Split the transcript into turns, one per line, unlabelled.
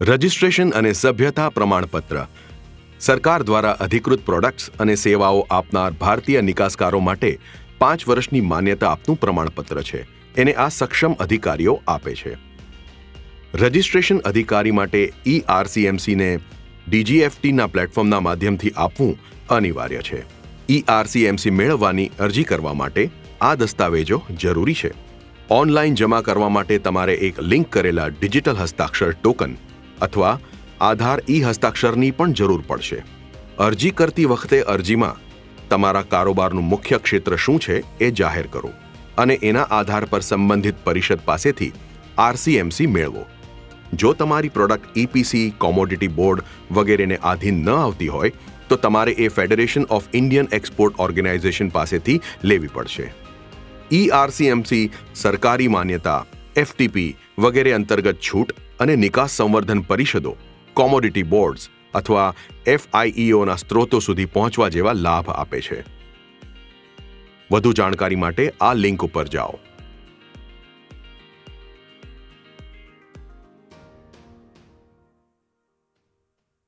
Registration અને સભ્યતા પ્રમાણપત્ર સરકાર દ્વારા અધિકૃત પ્રોડક્ટ્સ અને સેવાઓ આપનાર ભારતીય નિકાસકારો માટે 5 વર્ષની માન્યતા આપતું પ્રમાણપત્ર છે. એને આ સક્ષમ અધિકારીઓ આપે છે. રજિસ્ટ્રેશન અધિકારી માટે ERCMCને DGFTના પ્લેટફોર્મના માધ્યમથી આપવું અનિવાર્ય છે. ERCMC મેળવવાની અરજી કરવા માટે આ દસ્તાવેજો જરૂરી છે. ઓનલાઈન જમા કરવા માટે તમારે એક લિંક કરેલા ડિજિટલ હસ્તાક્ષર ટોકન અથવા આધાર હસ્તાક્ષરની પણ જરૂર પડશે. અરજી કરતી વખતે અરજીમાં તમારા કારોબારનું મુખ્ય ક્ષેત્ર શું છે એ જાહેર કરો અને એના આધાર પર સંબંધિત પરિષદ પાસેથી RCMC મેળવો. જો તમારી પ્રોડક્ટ EPC, કોમોડિટી બોર્ડ વગેરેને આધીન ન આવતી હોય તો તમારે એ federation of Indian export organisation પાસેથી લેવી પડશે. ERCMC સરકારી માન્યતા, FTP વગેરે અંતર્ગત છૂટ અને નિકાસ સંવર્ધન પરિષદો, કોમોડિટી બોર્ડ્સ અથવા FIEOના સ્ત્રોતો સુધી પહોંચવા જેવા લાભ આપે છે. વધુ જાણકારી માટે આ લિંક ઉપર જાઓ.